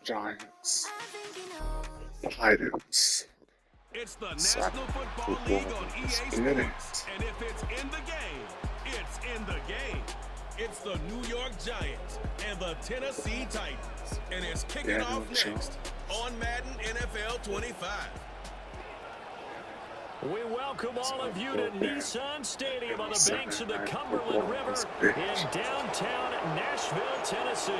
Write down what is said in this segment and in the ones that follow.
Giants, Titans. It's the Saturday National Football League on EA Sports. And if it's in the game, it's in the game. It's the New York Giants and the Tennessee Titans. And it's kicking off next on Madden NFL 25. We welcome all of you to Nissan Stadium on the banks of the Cumberland River in downtown Nashville, Tennessee.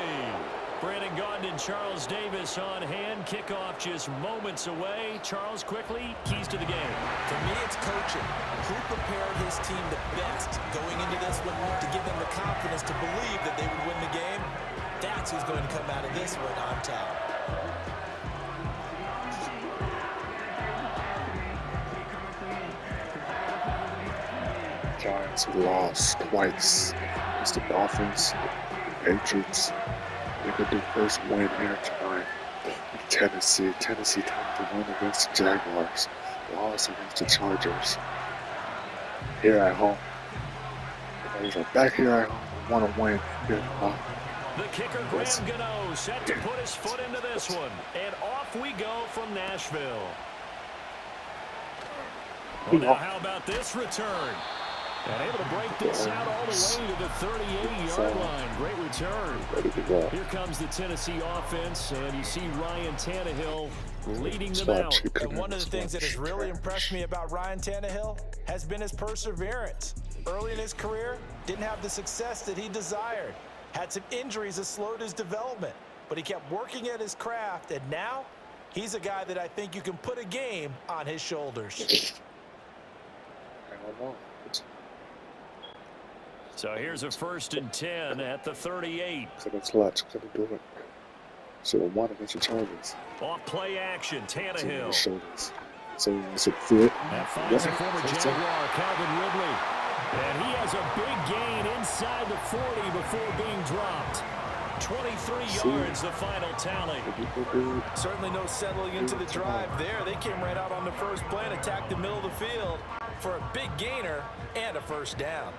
Brandon Gaudin and Charles Davis on hand. Kickoff just moments away. Charles, quickly, keys to the game. For me, it's coaching. Who prepared his team the best going into this one to give them the confidence to believe that they would win the game? That's who's going to come out of this one on top. Giants lost twice against the Dolphins, the Patriots. They could do first win here tonight. Tennessee time to win against the Jaguars. Lost against the Chargers. Here at home. They are back here at home. Want to win. The kicker, Graham Gano, set to put his foot into this one. And off we go from Nashville. Well, now how about this return? And able to break this out all the way to the 38-yard line. Great return. Here comes the Tennessee offense, and you see Ryan Tannehill leading them out. And one of the things that has really impressed me about Ryan Tannehill has been his perseverance. Early in his career, didn't have the success that he desired. Had some injuries that slowed his development, but he kept working at his craft, and now he's a guy that I think you can put a game on his shoulders. I don't know. So here's a 1st and 10 at the 38. Couldn't clutch, couldn't do it. Should have won against the Chargers. Off play action, Tannehill. So it's a fit. That finds a former Jaguar, Calvin Ridley. And he has a big gain inside the 40 before being dropped. 23 yards, the final tally. Certainly no settling into the drive there. They came right out on the first play and attacked the middle of the field for a big gainer and a first down.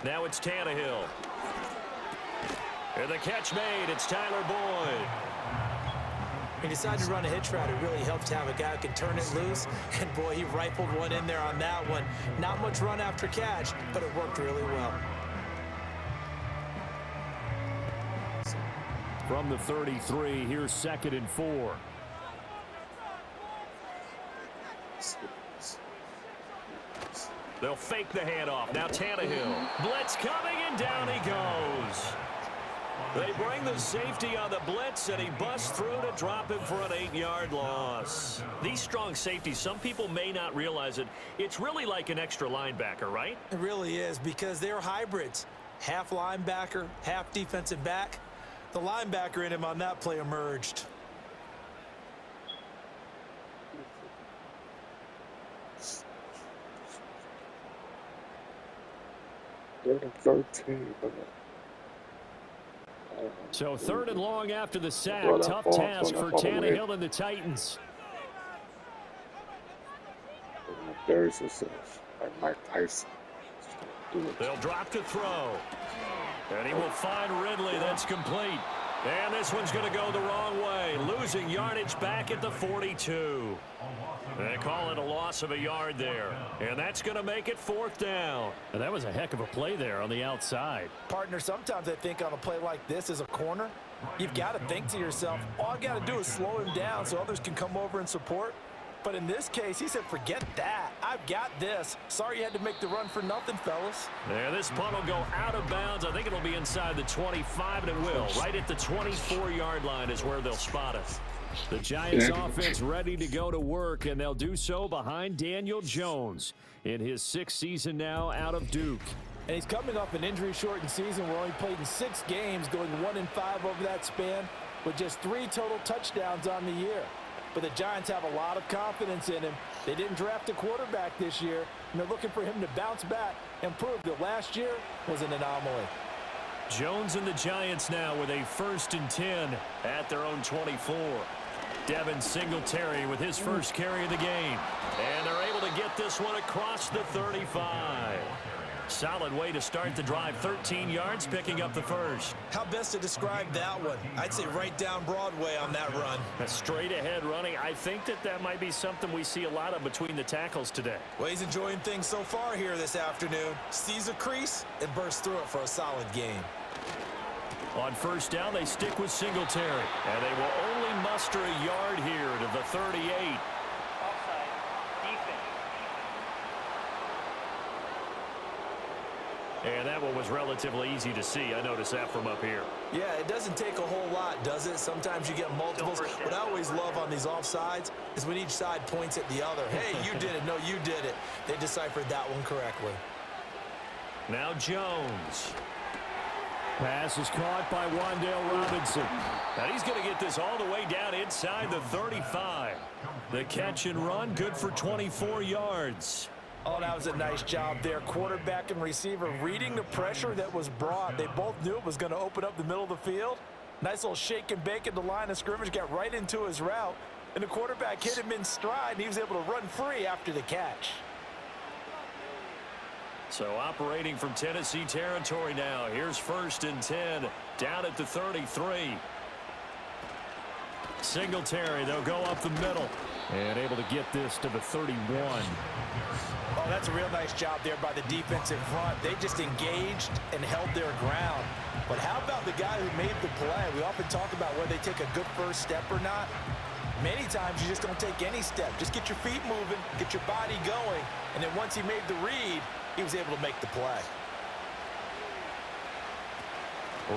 Now it's Tannehill. And the catch made. It's Tyler Boyd. He decided to run a hitch route. It really helps to have a guy who can turn it loose. And, boy, he rifled one in there on that one. Not much run after catch, but it worked really well. From the 33, here's 2nd and 4. They'll fake the handoff. Now Tannehill. Blitz coming, and down he goes. They bring the safety on the blitz, and he busts through to drop him for an 8-yard loss. These strong safeties, some people may not realize it. It's really like an extra linebacker, right? It really is, because they're hybrids. Half linebacker, half defensive back. The linebacker in him on that play emerged. So 3rd and long after the sack. Tough task for Tannehill and the Titans. Mike Tyson. They'll drop to throw. And he will find Ridley. That's complete. And this one's going to go the wrong way. Losing yardage back at the 42. They call it a loss of a yard there. And that's going to make it 4th down. And that was a heck of a play there on the outside. Partner, sometimes I think on a play like this as a corner, you've got to think to yourself, all I got to do is slow him down so others can come over and support. But in this case, he said, forget that. I've got this. Sorry you had to make the run for nothing, fellas. Yeah, this punt will go out of bounds. I think it'll be inside the 25, and it will. Right at the 24-yard line is where they'll spot it. The Giants offense ready to go to work, and they'll do so behind Daniel Jones in his 6th season now out of Duke. And he's coming off an injury-shortened season where he played in 6 games, going 1-5 over that span, with just 3 total touchdowns on the year. But the Giants have a lot of confidence in him. They didn't draft a quarterback this year, and they're looking for him to bounce back and prove that last year was an anomaly. Jones and the Giants now with a 1st and 10 at their own 24. Devin Singletary with his first carry of the game. And they're able to get this one across the 35. Solid way to start the drive. 13 yards, picking up the first. How best to describe that one? I'd say right down Broadway on that run. A straight ahead running. I think that might be something we see a lot of between the tackles today. Well, he's enjoying things so far here this afternoon. Sees a crease and bursts through it for a solid game. On first down, they stick with Singletary. And they will only muster a yard here to the 38. And that one was relatively easy to see. I noticed that from up here. Yeah, it doesn't take a whole lot, does it? Sometimes you get multiples. What I always love on these offsides is when each side points at the other. Hey, you did it. No, you did it. They deciphered that one correctly. Now Jones. Pass is caught by Wan'Dale Robinson. And he's going to get this all the way down inside the 35. The catch and run, good for 24 yards. Oh, that was a nice job there. Quarterback and receiver reading the pressure that was brought. They both knew it was going to open up the middle of the field. Nice little shake and bake at the line of scrimmage, got right into his route. And the quarterback hit him in stride, and he was able to run free after the catch. So operating from Tennessee territory now. Here's 1st and 10, down at the 33. Singletary, they'll go up the middle. And able to get this to the 31. Oh, that's a real nice job there by the defensive front. They just engaged and held their ground. But how about the guy who made the play? We often talk about whether they take a good first step or not. Many times you just don't take any step. Just get your feet moving, get your body going, and then once he made the read, he was able to make the play.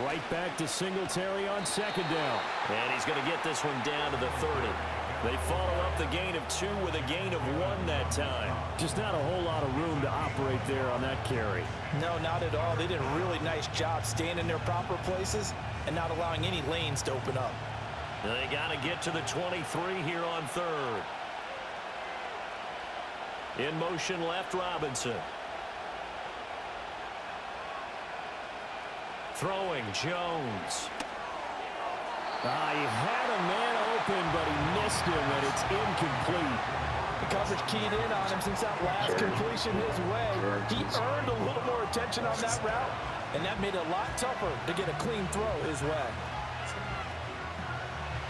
Right back to Singletary on 2nd down. And he's going to get this one down to the 30. They follow up the gain of 2 with a gain of 1 that time. Just not a whole lot of room to operate there on that carry. No, not at all. They did a really nice job staying in their proper places and not allowing any lanes to open up. They got to get to the 23 here on 3rd. In motion left, Robinson. Throwing, Jones. He had a man open, but he missed him, and it's incomplete. The coverage keyed in on him since that last completion his way. He earned a little more attention on that route, and that made it a lot tougher to get a clean throw his way.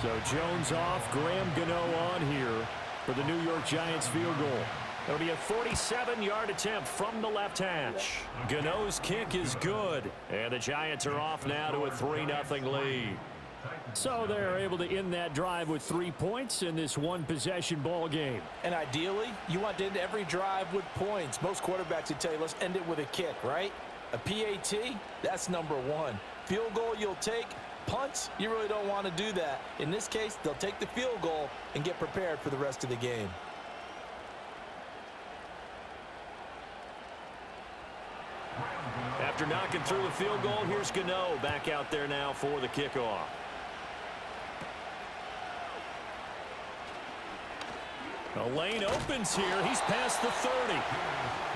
So Jones off, Graham Gano on here for the New York Giants field goal. It'll be a 47-yard attempt from the left hash. Gano's kick is good, and the Giants are off now to a 3-0 lead. So they're able to end that drive with 3 points in this one-possession ball game. And ideally, you want to end every drive with points. Most quarterbacks would tell you, let's end it with a kick, right? A PAT, that's number 1. Field goal you'll take. Punts, you really don't want to do that. In this case, they'll take the field goal and get prepared for the rest of the game. After knocking through the field goal, here's Gano back out there now for the kickoff. The lane opens here. He's past the 30.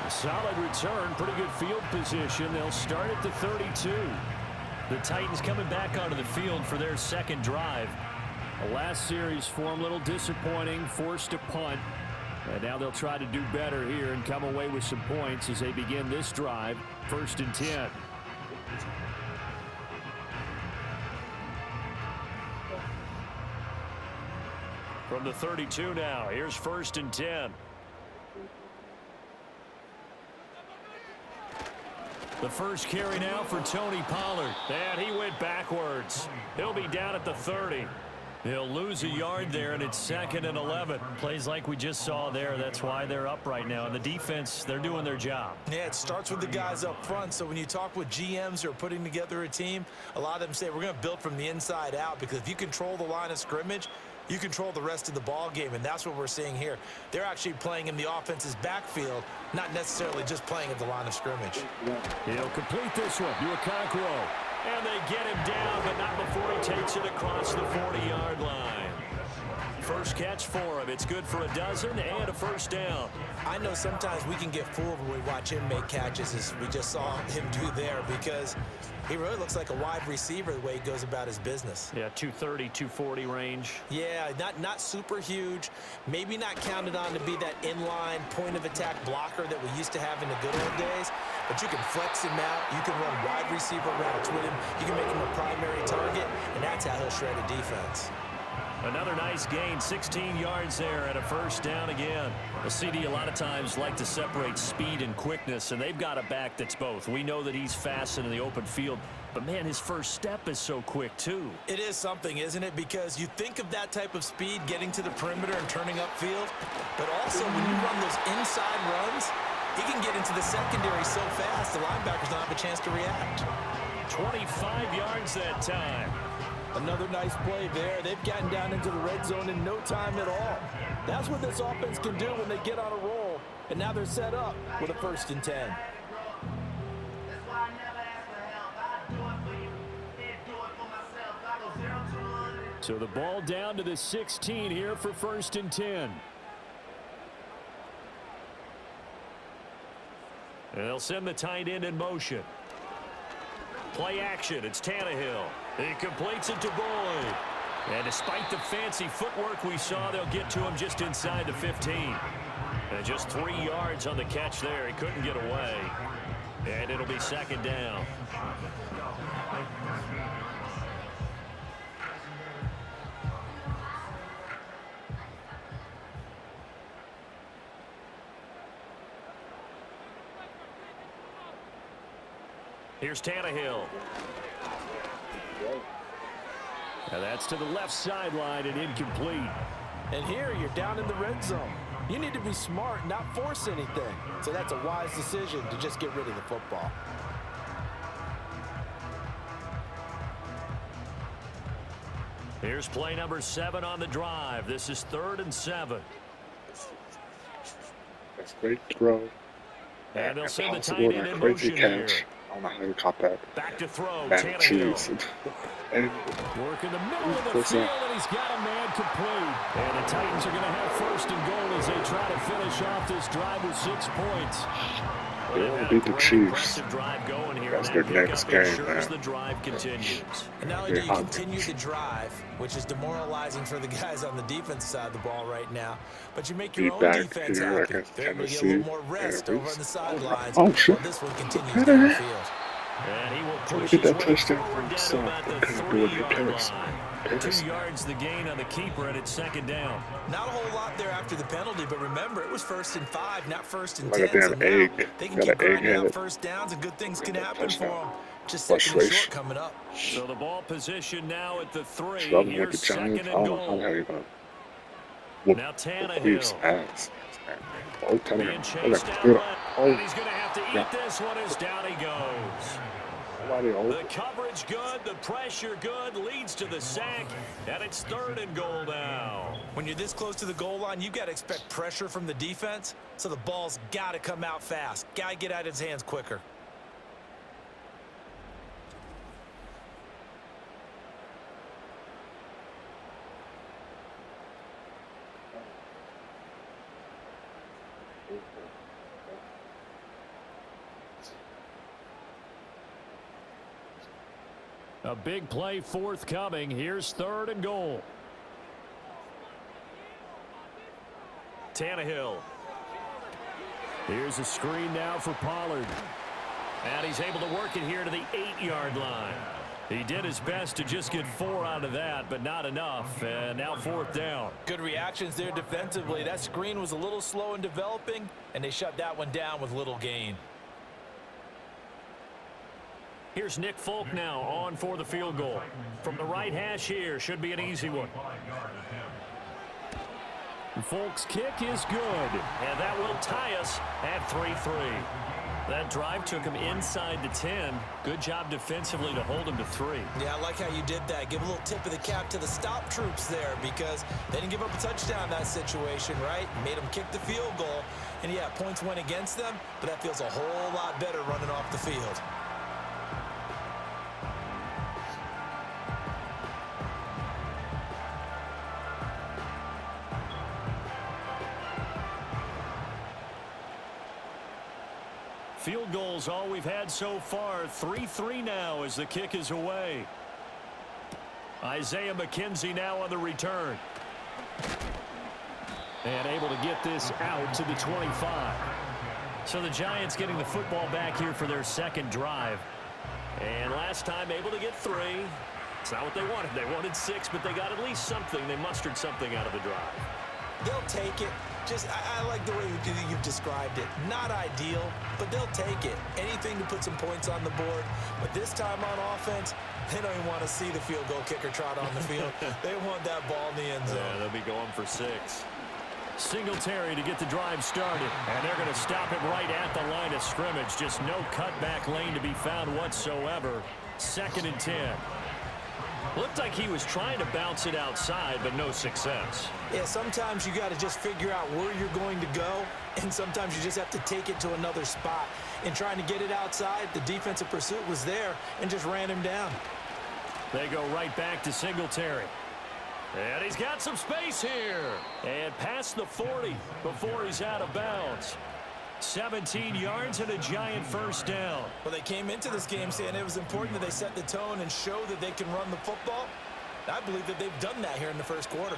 A solid return, pretty good field position. They'll start at the 32. The Titans coming back onto the field for their 2nd drive. The last series for them, a little disappointing, forced a punt. And now they'll try to do better here and come away with some points as they begin this drive, 1st and 10. From the 32 now, here's 1st and 10. The first carry now for Tony Pollard. And he went backwards. He'll be down at the 30. He'll lose a yard there, and it's 2nd and 11. Plays like we just saw there. That's why they're up right now. And the defense, they're doing their job. Yeah, it starts with the guys up front. So when you talk with GMs who are putting together a team, a lot of them say we're going to build from the inside out, because if you control the line of scrimmage, you control the rest of the ball game, and that's what we're seeing here. They're actually playing in the offense's backfield, not necessarily just playing at the line of scrimmage. He'll complete this one to Okonkwo. And they get him down, but not before he takes it across the 40-yard line. first catch for him. It's good for a dozen and a first down. I know sometimes we can get fooled when we watch him make catches, as we just saw him do there, because he really looks like a wide receiver the way he goes about his business. Yeah, 230, 240 range. Yeah, not super huge. Maybe not counted on to be that inline point-of-attack blocker that we used to have in the good old days, but you can flex him out. You can run wide receiver routes with him. You can make him a primary target, and that's how he'll shred a defense. Another nice gain, 16 yards there and a first down again. The CD a lot of times like to separate speed and quickness, and they've got a back that's both. We know that he's fast in the open field, but man, his first step is so quick too. It is something, isn't it? Because you think of that type of speed getting to the perimeter and turning upfield, but also when you run those inside runs, he can get into the secondary so fast the linebackers don't have a chance to react. 25 yards that time. Another nice play there. They've gotten down into the red zone in no time at all. That's what this offense can do when they get on a roll. And now they're set up with a 1st and 10. So the ball down to the 16 here for 1st and 10. And they'll send the tight end in motion. Play action. It's Tannehill. He completes it to Boyd. And despite the fancy footwork we saw, they'll get to him just inside the 15. And just 3 yards on the catch there. He couldn't get away. And it'll be 2nd down. Here's Tannehill. And that's to the left sideline and incomplete. And here you're down in the red zone. You need to be smart, not force anything. So that's a wise decision to just get rid of the football. Here's play number 7 on the drive. This is 3rd and 7. That's a great throw. And they'll send the tight end in crazy motion catch. here. I don't know how you caught that. Back to throw, Mac and cheese. Tannehill. And Work in the middle of the field, and he's got a man complete. And the Titans are going to have 1st and goal as they try to finish off this drive with 6 points. they want to beat the Chiefs. That's their next game, man. The drive continues. And not only do you continue the drive, which is demoralizing for the guys on the defense side of the ball right now, but you make your own defense happy. They're able to get a little more rest over on the sidelines. Oh, shit. While this one continues down the field. And he will Trying push to get his that way touchdown forward from down himself. about the Couldn't do it in 3-yard Paris. line. 2 yards the gain on the keeper, and it's 2nd down. Not a whole lot there after the penalty, but remember, it was 1st and 5, not 1st and Like 10. a damn egg. They can Got keep an egg grinding out headed. 1st downs, and good things can Get that happen for touchdown. them. Just 2nd and Frustration. short coming up. So the ball position now at the 3. Struggling with the Here's Giants. 2nd I and don't know how goal. you're going to whoop Now the Chiefs' Tannehill ass. Oh, tell me. being Oh, chased that's out good. left. Oh, And he's going to have to eat yeah. this one as down he goes. Somebody The over. coverage good, the pressure good, leads to the sack, and it's 3rd and goal now. When you're this close to the goal line, you got to expect pressure from the defense, so the ball's got to come out fast. Got to get out of his hands quicker. A big play forthcoming. Here's 3rd and goal. Tannehill. Here's a screen now for Pollard. And he's able to work it here to the 8-yard line. He did his best to just get 4 out of that, but not enough. And now 4th down. Good reactions there defensively. That screen was a little slow in developing, and they shut that one down with little gain. Here's Nick Folk now on for the field goal. From the right hash here, should be an easy one. Folk's kick is good, and that will tie us at 3-3. That drive took him inside the 10. Good job defensively to hold him to 3. Yeah, I like how you did that. Give a little tip of the cap to the stop troops there, because they didn't give up a touchdown in that situation, right? Made them kick the field goal. And yeah, points went against them, but that feels a whole lot better running off the field. field goal's all we've had so far. 3-3 now as the kick is away. Isaiah McKenzie now on the return. And able to get this out to the 25. So the Giants getting the football back here for their second drive. And last time able to get 3. It's not what they wanted. They wanted 6, but they got at least something. They mustered something out of the drive. They'll take it. I like the way you've described it. Not ideal, but they'll take it. Anything to put some points on the board. But this time on offense, they don't even want to see the field goal kicker trot on the field. They want that ball in the end zone. Yeah, they'll be going for 6. Singletary to get the drive started. And they're going to stop it right at the line of scrimmage. Just no cutback lane to be found whatsoever. 2nd and 10. Looked like he was trying to bounce it outside, but no success. Yeah, sometimes you got to just figure out where you're going to go, and sometimes you just have to take it to another spot. In trying to get it outside, the defensive pursuit was there and just ran him down. They go right back to Singletary. And he's got some space here. And past the 40 before he's out of bounds. 17 yards and a Giant first down. Well, they came into this game saying it was important that they set the tone and show that they can run the football. I believe that they've done that here in the first quarter.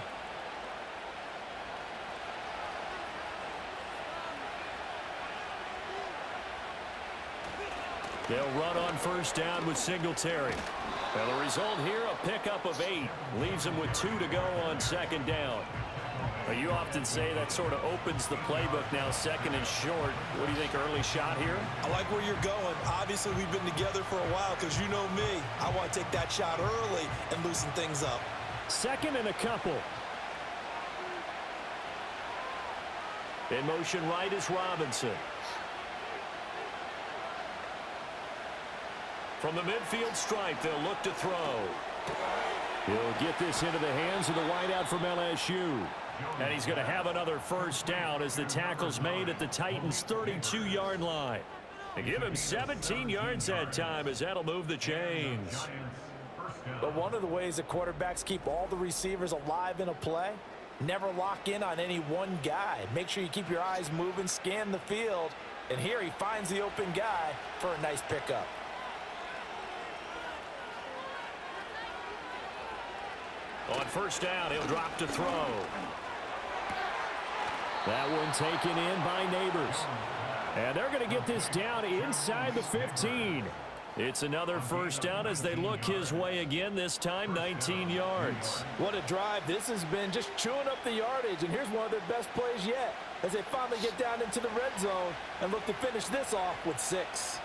They'll run on first down with Singletary. Well, the result here, a pickup of 8. Leaves them with 2 to go on 2nd down. But you often say that sort of opens the playbook now, 2nd and short. What do you think, early shot here? I like where you're going. Obviously, we've been together for a while because you know me. I want to take that shot early and loosen things up. 2nd and a couple. In motion right is Robinson. From the midfield stripe, they'll look to throw. He'll get this into the hands of the wideout from LSU. And he's going to have another first down as the tackle's made at the Titans' 32-yard line. They give him 17 yards that time as that'll move the chains. But one of the ways that quarterbacks keep all the receivers alive in a play, never lock in on any one guy. Make sure you keep your eyes moving, scan the field. And here he finds the open guy for a nice pickup. On first down, he'll drop to throw. That one taken in by Neighbors. And they're going to get this down inside the 15. It's another first down as they look his way again, this time 19 yards. What a drive this has been, just chewing up the yardage. And here's one of their best plays yet as they finally get down into the red zone and look to finish this off with 6.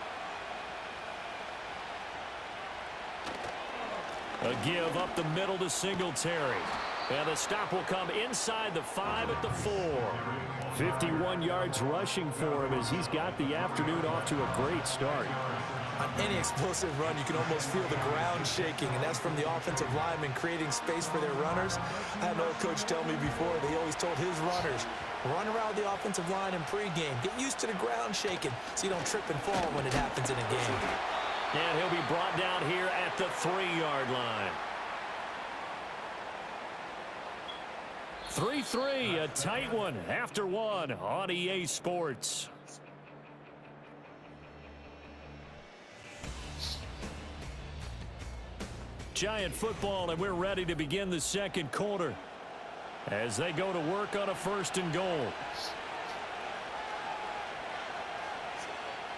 A give up the middle to Singletary. And the stop will come inside the 5 at the 4. 51 yards rushing for him as he's got the afternoon off to a great start. On any explosive run, you can almost feel the ground shaking, and that's from the offensive linemen creating space for their runners. I had an old coach tell me before that he always told his runners, run around the offensive line in pregame. Get used to the ground shaking so you don't trip and fall when it happens in a game. And he'll be brought down here at the 3-yard line. 3-3, a tight one after 1 on EA Sports. Giant football, and we're ready to begin the second quarter as they go to work on a 1st and goal.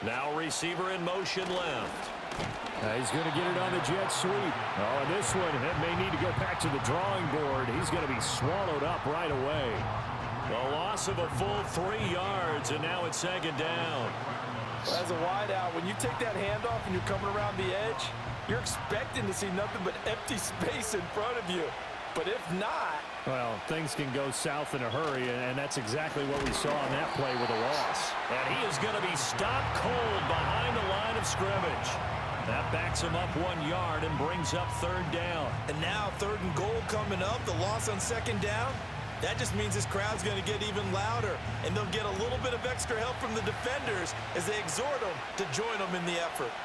Now receiver in motion left. He's going to get it on the jet sweep. Oh, and this one may need to go back to the drawing board. He's going to be swallowed up right away. The loss of a full 3 yards, and now it's 2nd down. As a wideout, when you take that handoff and you're coming around the edge, you're expecting to see nothing but empty space in front of you. But if not... Well, things can go south in a hurry, and that's exactly what we saw on that play with a loss. And he is going to be stopped cold behind the line of scrimmage. That backs him up 1 yard and brings up 3rd down. And now 3rd and goal coming up, the loss on 2nd down. That just means this crowd's going to get even louder, and they'll get a little bit of extra help from the defenders as they exhort them to join them in the effort.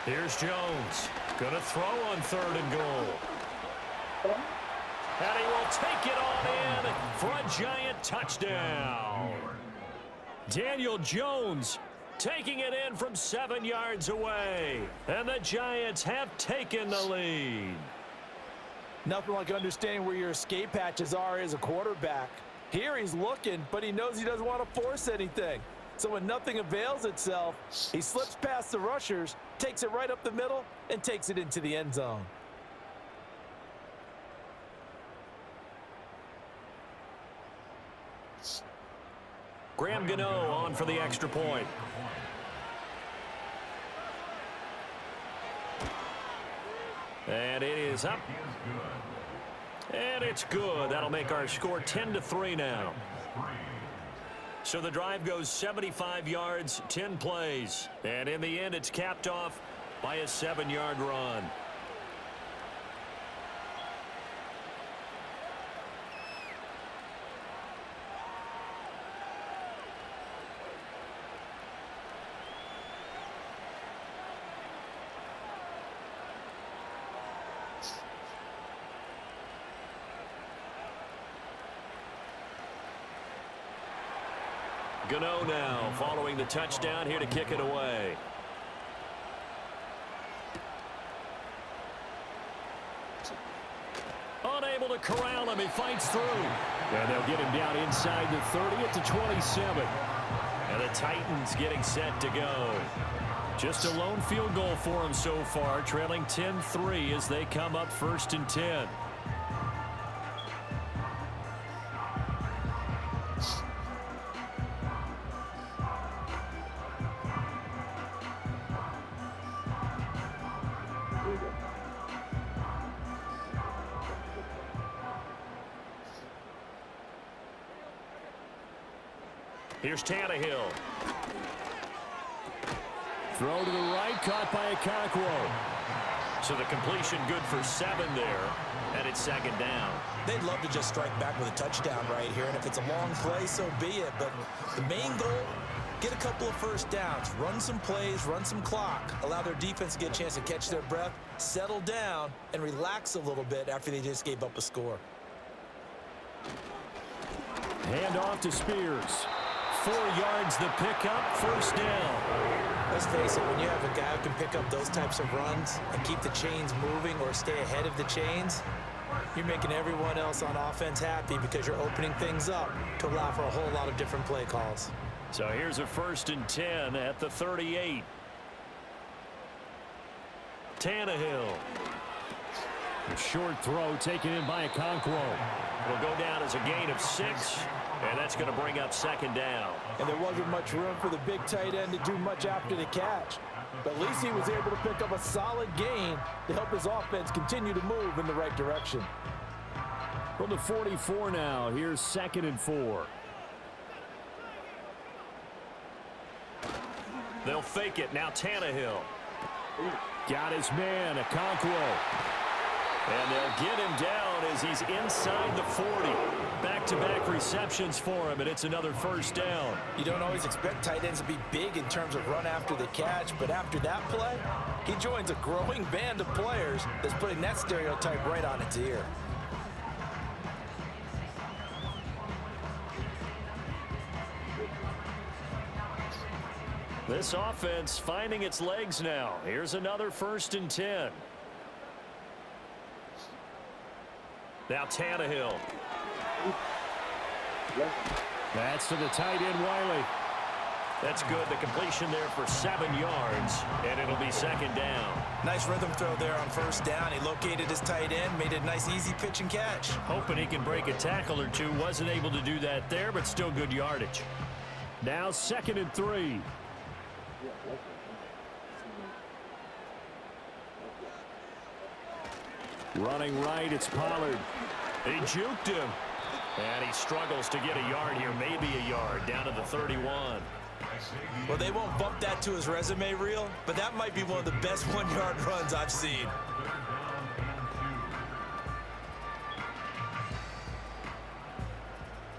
Here's Jones. Going to throw on 3rd and goal. And he will take it on in for a Giant touchdown. Daniel Jones taking it in from 7 yards away. And the Giants have taken the lead. Nothing like understanding where your escape hatches are as a quarterback. Here he's looking, but he knows he doesn't want to force anything. So when nothing avails itself, he slips past the rushers, takes it right up the middle, and takes it into the end zone. Graham Gano on for the extra point. And it is up. And it's good. That'll make our score 10-3 now. So the drive goes 75 yards, 10 plays. And in the end, it's capped off by a 7-yard run. Gano now following the touchdown here to kick it away. Unable to corral him. He fights through. And they'll get him down inside the 30 at the 27. And the Titans getting set to go. Just a lone field goal for him so far, trailing 10-3 as they come up 1st and 10. Here's Tannehill. Throw to the right, caught by Okonkwo. So the completion good for 7 there, and it's 2nd down. They'd love to just strike back with a touchdown right here, and if it's a long play, so be it. But the main goal, get a couple of first downs, run some plays, run some clock, allow their defense to get a chance to catch their breath, settle down, and relax a little bit after they just gave up a score. Hand off to Spears. 4 yards the pickup, 1st down. Let's face it, when you have a guy who can pick up those types of runs and keep the chains moving or stay ahead of the chains, you're making everyone else on offense happy because you're opening things up to allow for a whole lot of different play calls. So here's a 1st and 10 at the 38. Tannehill. A short throw taken in by Okonkwo. It'll go down as a gain of 6. And that's going to bring up 2nd down. And there wasn't much room for the big tight end to do much after the catch. But at least he was able to pick up a solid gain to help his offense continue to move in the right direction. From the 44 now, here's 2nd and 4. They'll fake it. Now Tannehill. Got his man, Okonkwo. And they'll get him down as he's inside the 40. Back-to-back receptions for him, and it's another 1st down. You don't always expect tight ends to be big in terms of run after the catch, but after that play, he joins a growing band of players that's putting that stereotype right on its ear. This offense finding its legs now. Here's another 1st and 10. Now Tannehill. That's to the tight end, Wiley. That's good. The completion there for 7 yards, and it'll be 2nd down. Nice rhythm throw there on 1st down. He located his tight end, made it a nice, easy pitch and catch. Hoping he can break a tackle or two. Wasn't able to do that there, but still good yardage. Now 2nd and 3. Running right, it's Pollard. He juked him. And he struggles to get a yard here, maybe a yard, down to the 31. Well, they won't bump that to his resume reel, but that might be one of the best 1-yard runs I've seen.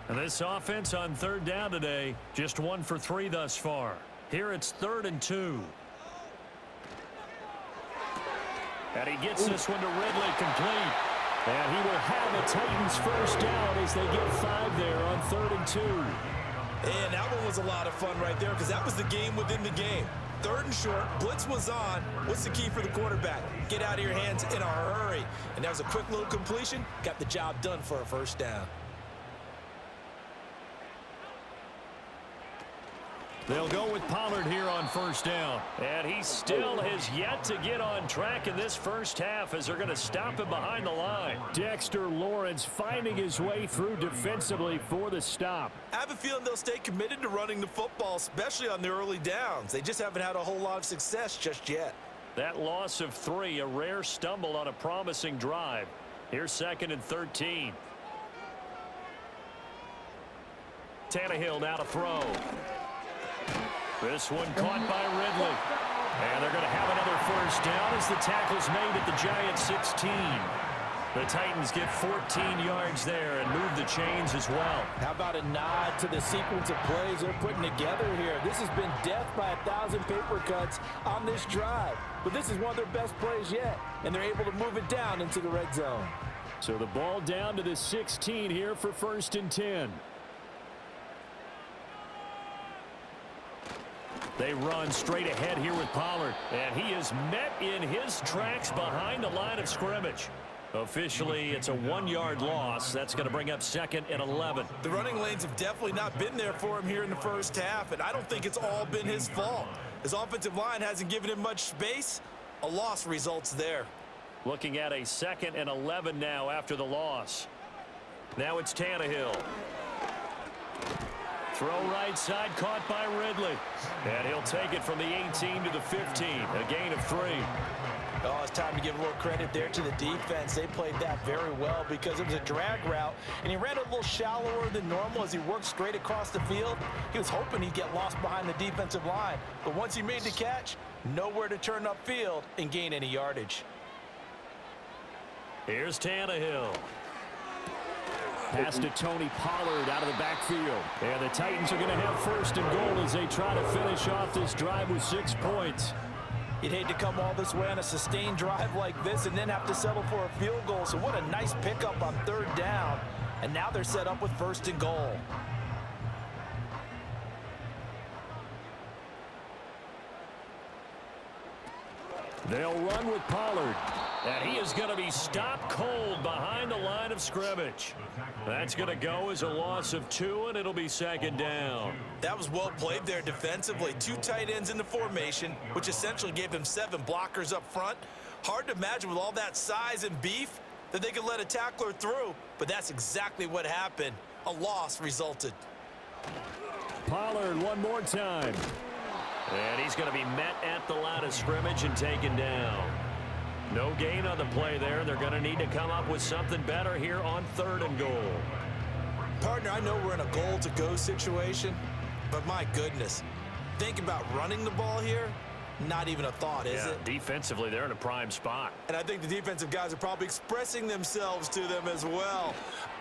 And this offense on 3rd down today, just 1 for 3 thus far. Here it's 3rd and 2. And he gets this one to Ridley complete. And he will have a Titans 1st down as they get 5 there on 3rd and 2. And that one was a lot of fun right there because that was the game within the game. 3rd and short, blitz was on. What's the key for the quarterback? Get out of your hands in a hurry. And that was a quick little completion. Got the job done for a first down. They'll go with Pollard here on first down. And he still has yet to get on track in this first half as they're going to stop him behind the line. Dexter Lawrence finding his way through defensively for the stop. I have a feeling they'll stay committed to running the football, especially on the early downs. They just haven't had a whole lot of success just yet. That loss of 3, a rare stumble on a promising drive. Here's 2nd and 13. Tannehill now to throw. This one caught by Ridley. And they're going to have another first down as the tackle's made at the Giants 16. The Titans get 14 yards there and move the chains as well. How about a nod to the sequence of plays they're putting together here? This has been death by 1,000 paper cuts on this drive. But this is one of their best plays yet, and they're able to move it down into the red zone. So the ball down to the 16 here for 1st and 10. They run straight ahead here with Pollard, and he is met in his tracks behind the line of scrimmage. Officially, it's a 1-yard loss. That's going to bring up 2nd and 11. The running lanes have definitely not been there for him here in the first half, and I don't think it's all been his fault. His offensive line hasn't given him much space. A loss results there. Looking at a 2nd and 11 now after the loss. Now it's Tannehill. Throw right side, caught by Ridley. And he'll take it from the 18 to the 15, a gain of 3. Oh, it's time to give a little credit there to the defense. They played that very well because it was a drag route, and he ran a little shallower than normal as he worked straight across the field. He was hoping he'd get lost behind the defensive line, but once he made the catch, nowhere to turn upfield and gain any yardage. Here's Tannehill. Pass to Tony Pollard out of the backfield. And the Titans are going to have 1st and goal as they try to finish off this drive with 6 points. You'd hate to come all this way on a sustained drive like this and then have to settle for a field goal. So what a nice pickup on 3rd down. And now they're set up with 1st and goal. They'll run with Pollard. And he is going to be stopped cold behind the line of scrimmage. That's going to go as a loss of 2, and it'll be 2nd down. That was well played there defensively. 2 tight ends in the formation, which essentially gave them 7 blockers up front. Hard to imagine with all that size and beef that they could let a tackler through, but that's exactly what happened. A loss resulted. Pollard one more time. And he's going to be met at the line of scrimmage and taken down. No gain on the play there. They're going to need to come up with something better here on 3rd and goal. Partner, I know we're in a goal-to-go situation, but my goodness, think about running the ball here. Not even a thought, is it? Defensively, they're in a prime spot. And I think the defensive guys are probably expressing themselves to them as well.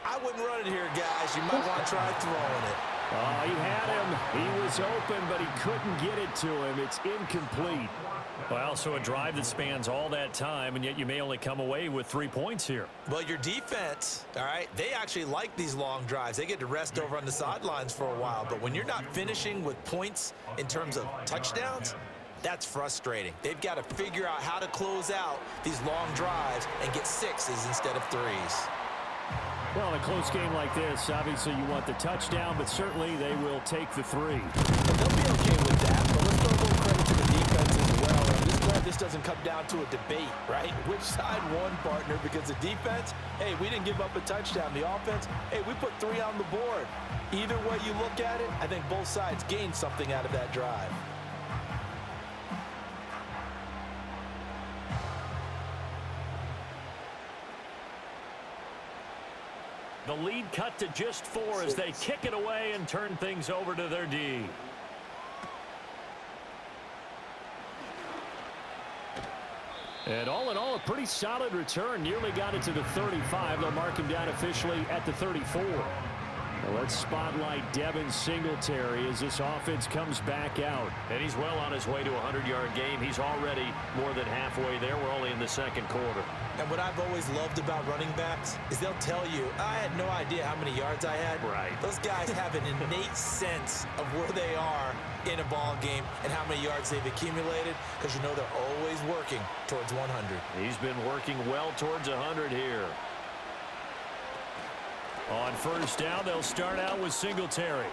I wouldn't run it here, guys. You might want to try throwing it. Oh, he had him. He was open, but he couldn't get it to him. It's incomplete. Well, so a drive that spans all that time, and yet you may only come away with 3 points here. Well, your defense, all right, they actually like these long drives. They get to rest over on the sidelines for a while. But when you're not finishing with points in terms of touchdowns, that's frustrating. They've got to figure out how to close out these long drives and get 6s instead of 3s. Well, in a close game like this, obviously you want the touchdown, but certainly they will take the 3. They'll be okay with that, but let's throw a little credit to the defense as well. And this glad this doesn't come down to a debate, right? Which side won, partner? Because the defense, hey, we didn't give up a touchdown. The offense, hey, we put 3 on the board. Either way you look at it, I think both sides gained something out of that drive. The lead cut to just 4 as they kick it away and turn things over to their D. And all in all, a pretty solid return. Nearly got it to the 35. They'll mark him down officially at the 34. Now let's spotlight Devin Singletary as this offense comes back out. And he's well on his way to a 100-yard game. He's already more than halfway there. We're only in the second quarter. And what I've always loved about running backs is they'll tell you, I had no idea how many yards I had. Right. Those guys have an innate sense of where they are in a ball game and how many yards they've accumulated, because you know they're always working towards 100. He's been working well towards 100 here. On first down, they'll start out with Singletary.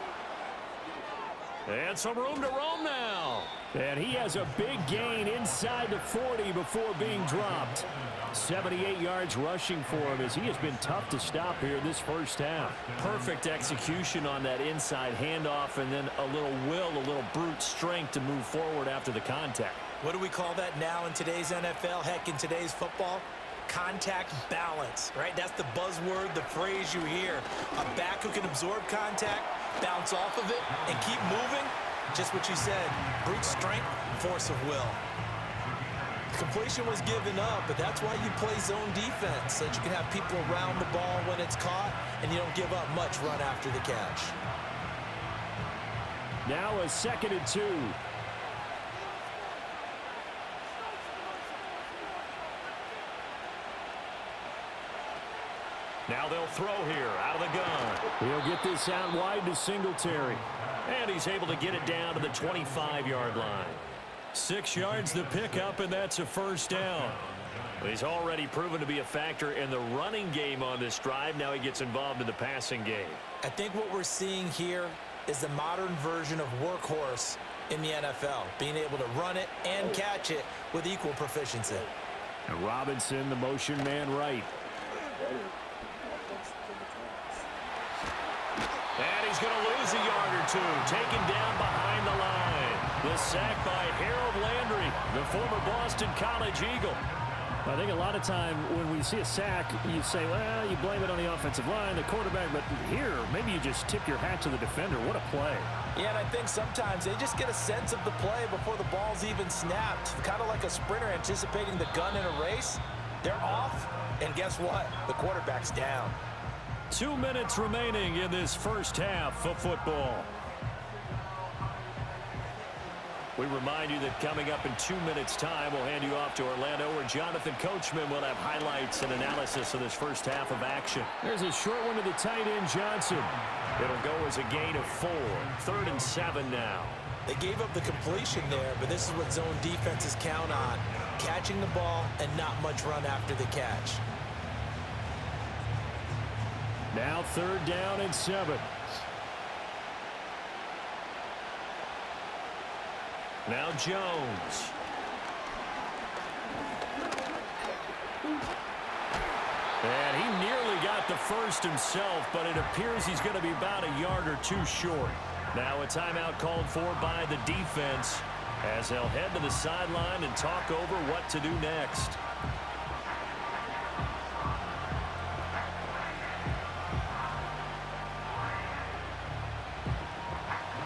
And some room to roam now. And he has a big gain inside the 40 before being dropped. 78 yards rushing for him as he has been tough to stop here this first half. Perfect execution on that inside handoff, and then a little will, a little brute strength to move forward after the contact. What do we call that now in today's NFL? Heck, in today's football? Contact balance, right? That's the buzzword, the phrase you hear. A back who can absorb contact, bounce off of it, and keep moving. Just what you said, brute strength, force of will. Completion was given up, but that's why you play zone defense, so that you can have people around the ball when it's caught, and you don't give up much run after the catch. Now a 2nd and 2. Now they'll throw here out of the gun. He'll get this out wide to Singletary. And he's able to get it down to the 25-yard line. 6 yards the pickup, and that's a first down. He's already proven to be a factor in the running game on this drive. Now he gets involved in the passing game. I think what we're seeing here is the modern version of workhorse in the NFL, being able to run it and catch it with equal proficiency. And Robinson, the motion man right. And he's going to lose a yard or two, taken down behind the line. The sack by Harold Landry, the former Boston College Eagle. I think a lot of time when we see a sack, you say, well, you blame it on the offensive line, the quarterback, but here, maybe you just tip your hat to the defender. What a play. Yeah, and I think sometimes they just get a sense of the play before the ball's even snapped. Kind of like a sprinter anticipating the gun in a race. They're off, and guess what? The quarterback's down. 2 minutes remaining in this first half of football. We remind you that coming up in 2 minutes' time, we'll hand you off to Orlando, where Jonathan Coachman will have highlights and analysis of this first half of action. There's a short one to the tight end, Johnson. It'll go as a gain of 4. 3rd and 7 now. They gave up the completion there, but this is what zone defenses count on. Catching the ball and not much run after the catch. Now 3rd down and 7. Now Jones. And he nearly got the first himself, but it appears he's going to be about a yard or two short. Now a timeout called for by the defense as they'll head to the sideline and talk over what to do next.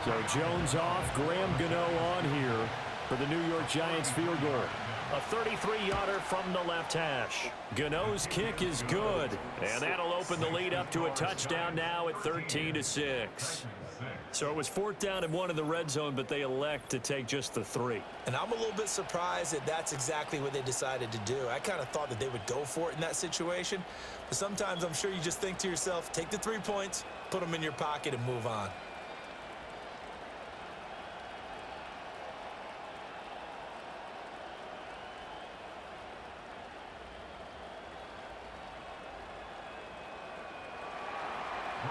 So Jones off, Graham Gano on here for the New York Giants field goal. A 33-yarder from the left hash. Gano's kick is good, and that'll open the lead up to a touchdown now at 13-6. So it was 4th down and 1 in the red zone, but they elect to take just the 3. And I'm a little bit surprised that that's exactly what they decided to do. I kind of thought that they would go for it in that situation. But sometimes I'm sure you just think to yourself, take the 3 points, put them in your pocket, and move on.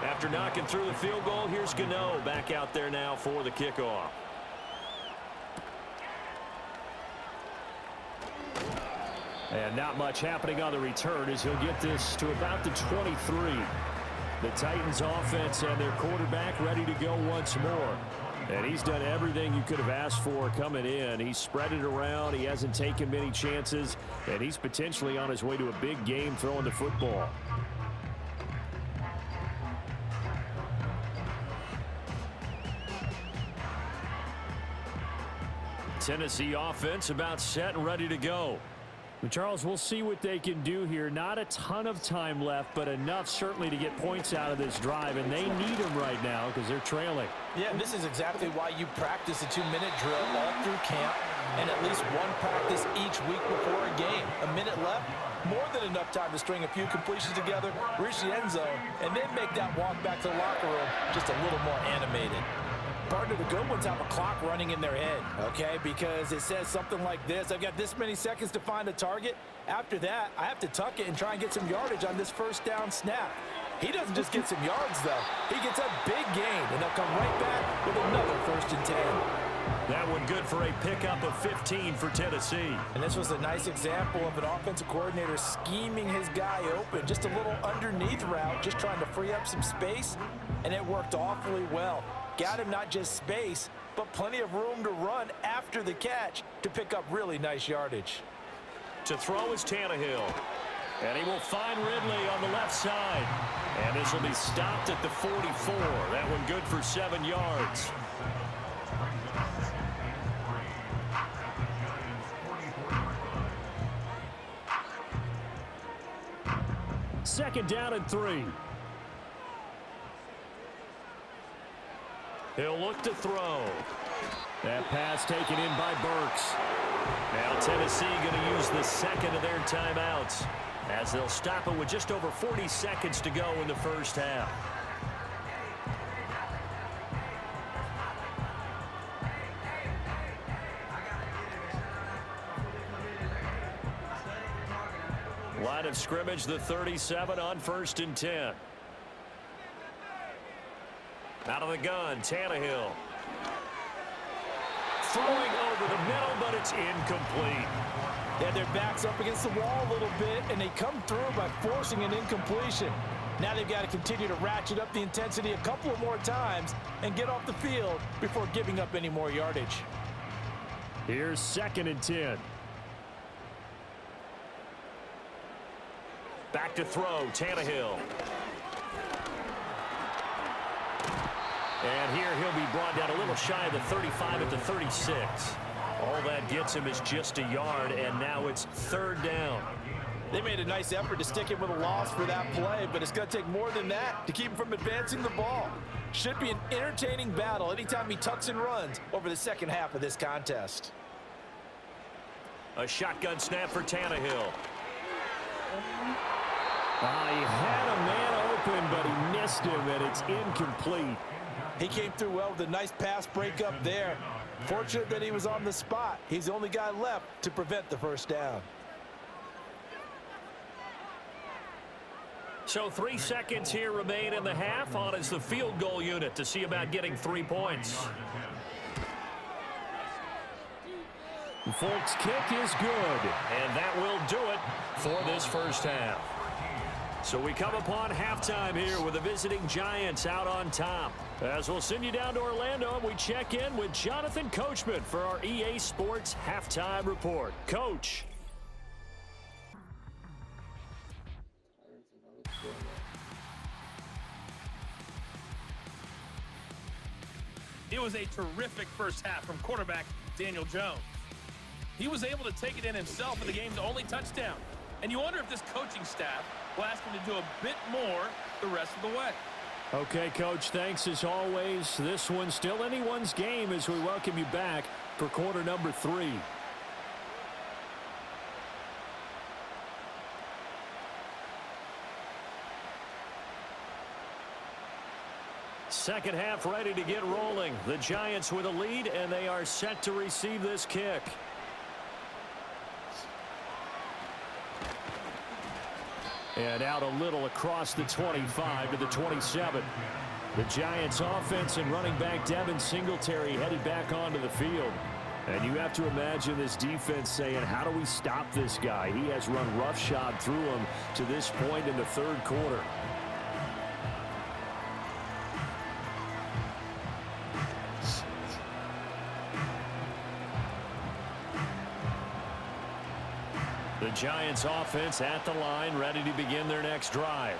After knocking through the field goal, here's Gano back out there now for the kickoff. And not much happening on the return as he'll get this to about the 23. The Titans offense and their quarterback ready to go once more. And he's done everything you could have asked for coming in. He's spread it around. He hasn't taken many chances. And he's potentially on his way to a big game throwing the football. Tennessee offense about set and ready to go. Well, Charles, we'll see what they can do here. Not a ton of time left, but enough certainly to get points out of this drive, and they need them right now because they're trailing. Yeah, and this is exactly why you practice a 2-minute drill all through camp and at least one practice each week before a game. A minute left, more than enough time to string a few completions together, reach the end zone, and then make that walk back to the locker room just a little more animated. Part of the good ones have a clock running in their head, okay? Because it says something like this: I've got this many seconds to find a target. After that, I have to tuck it and try and get some yardage on this first down snap. He doesn't just get some yards, though. He gets a big gain, and they'll come right back with another 1st and 10. That one good for a pickup of 15 for Tennessee. And this was a nice example of an offensive coordinator scheming his guy open. Just a little underneath route, just trying to free up some space, and it worked awfully well. Got him not just space, but plenty of room to run after the catch to pick up really nice yardage. To throw is Tannehill. And he will find Ridley on the left side. And this will be stopped at the 44. That one good for 7 yards. Second down and 3. He'll look to throw. That pass taken in by Burks. Now Tennessee going to use the second of their timeouts as they'll stop it with just over 40 seconds to go in the first half. Line of scrimmage, the 37 on 1st and 10. Out of the gun, Tannehill. Throwing over the middle, but it's incomplete. They had their backs up against the wall a little bit, and they come through by forcing an incompletion. Now they've got to continue to ratchet up the intensity a couple of more times and get off the field before giving up any more yardage. Here's 2nd and 10. Back to throw, Tannehill. And here he'll be brought down a little shy of the 35 at the 36. All that gets him is just a yard, and now it's 3rd down. They made a nice effort to stick him with a loss for that play, but it's going to take more than that to keep him from advancing the ball. Should be an entertaining battle anytime he tucks and runs over the second half of this contest. A shotgun snap for Tannehill. He had a man open, but he missed him, and it's incomplete. He came through well with a nice pass breakup there. Fortunate that he was on the spot. He's the only guy left to prevent the first down. So 3 seconds here remain in the half. On is the field goal unit to see about getting 3 points. Folks, kick is good. And that will do it for this first half. So we come upon halftime here with the visiting Giants out on top. As we'll send you down to Orlando, and we check in with Jonathan Coachman for our EA Sports Halftime Report. Coach. It was a terrific first half from quarterback Daniel Jones. He was able to take it in himself in the game's only touchdown. And you wonder if this coaching staff will ask him to do a bit more the rest of the way. Okay, Coach, thanks as always. This one's still anyone's game as we welcome you back for quarter number 3. Second half ready to get rolling. The Giants with a lead, and they are set to receive this kick. And out a little across the 25 to the 27. The Giants offense and running back Devin Singletary headed back onto the field. And you have to imagine this defense saying, how do we stop this guy? He has run roughshod through him to this point in the third quarter. The Giants offense at the line, ready to begin their next drive.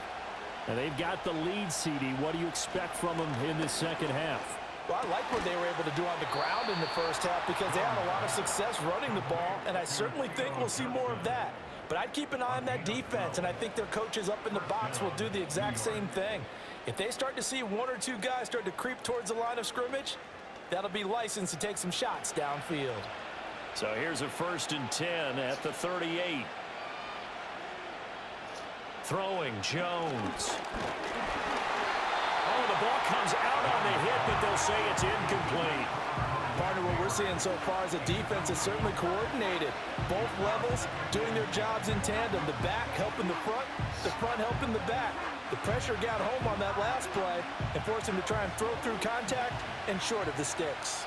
And they've got the lead, CD. What do you expect from them in this second half? Well, I like what they were able to do on the ground in the first half because they had a lot of success running the ball, and I certainly think we'll see more of that. But I'd keep an eye on that defense, and I think their coaches up in the box will do the exact same thing. If they start to see one or two guys start to creep towards the line of scrimmage, that'll be licensed to take some shots downfield. So here's a 1st and 10 at the 38. Throwing, Jones. Oh, the ball comes out on the hit, but they'll say it's incomplete. Partner, what we're seeing so far is the defense is certainly coordinated. Both levels doing their jobs in tandem. The back helping the front helping the back. The pressure got home on that last play and forced him to try and throw through contact and short of the sticks.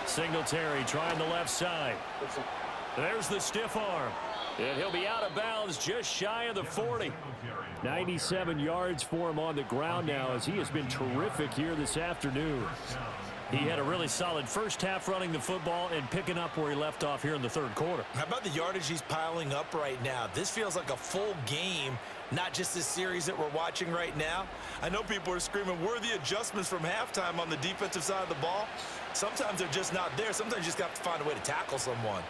Singletary trying the left side. There's the stiff arm. And he'll be out of bounds just shy of the 40. 97 yards for him on the ground now as he has been terrific here this afternoon. He had a really solid first half running the football and picking up where he left off here in the third quarter. How about the yardage he's piling up right now? This feels like a full game, not just this series that we're watching right now. I know people are screaming, where are the adjustments from halftime on the defensive side of the ball? Sometimes they're just not there. Sometimes you just have to find a way to tackle someone.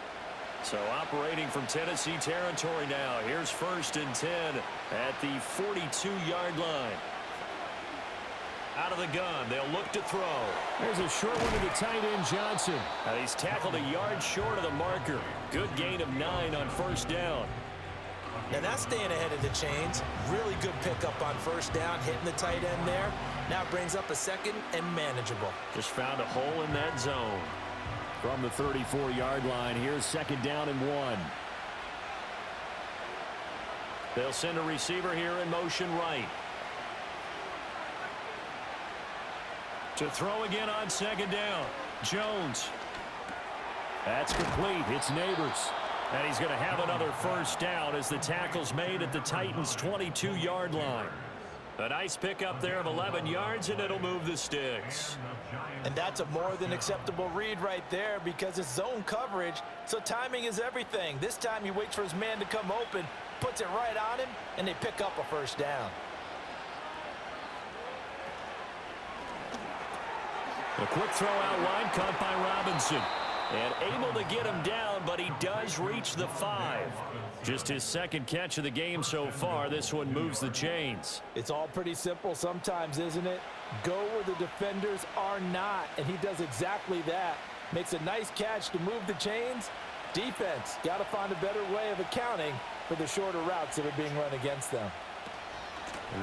So operating from Tennessee territory now. Here's 1st and 10 at the 42-yard line. Out of the gun, they'll look to throw. There's a short one to the tight end, Johnson. And he's tackled a yard short of the marker. Good gain of 9 on 1st down. Now that's staying ahead of the chains. Really good pickup on 1st down, hitting the tight end there. Now brings up a 2nd and manageable. Just found a hole in that zone. From the 34-yard line, here's 2nd down and 1. They'll send a receiver here in motion right. To throw again on 2nd down. Jones. That's complete. It's Neighbors. And he's going to have another 1st down as the tackle's made at the Titans' 22-yard line. A nice pickup there of 11 yards, and it'll move the sticks. And that's a more than acceptable read right there because it's zone coverage, so timing is everything. This time he waits for his man to come open, puts it right on him, and they pick up a 1st down. A quick throw out wide, caught by Robinson. And able to get him down, but he does reach the 5. Just his 2nd catch of the game so far. This one moves the chains. It's all pretty simple sometimes, isn't it? Go where the defenders are not, and he does exactly that. Makes a nice catch to move the chains. Defense got to find a better way of accounting for the shorter routes that are being run against them.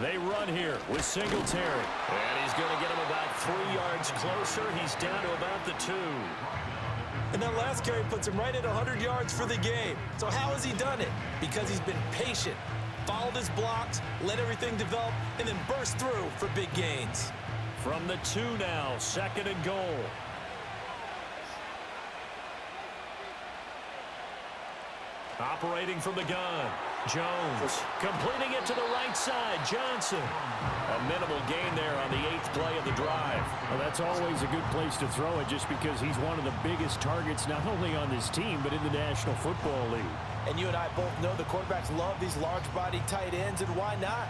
They run here with Singletary. And he's going to get him about 3 yards closer. He's down to about the 2. And that last carry puts him right at 100 yards for the game. So how has he done it? Because he's been patient, followed his blocks, let everything develop, and then burst through for big gains. From the 2 now, 2nd and goal. Operating from the gun. Jones completing it to the right side. Johnson. A minimal gain there on the 8th play of the drive. Well, that's always a good place to throw it just because he's one of the biggest targets not only on this team but in the National Football League. And you and I both know the quarterbacks love these large-body tight ends, and why not?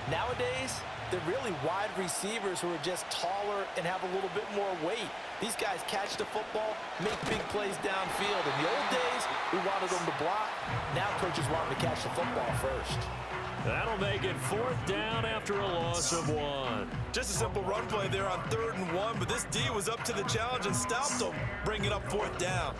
Nowadays, they're really wide receivers who are just taller and have a little bit more weight. These guys catch the football, make big plays downfield. In the old days, we wanted them to block. Now coaches want them to catch the football first. That'll make it 4th down after a loss of 1. Just a simple run play there on 3rd and 1, but this D was up to the challenge and stopped them, bringing up 4th down.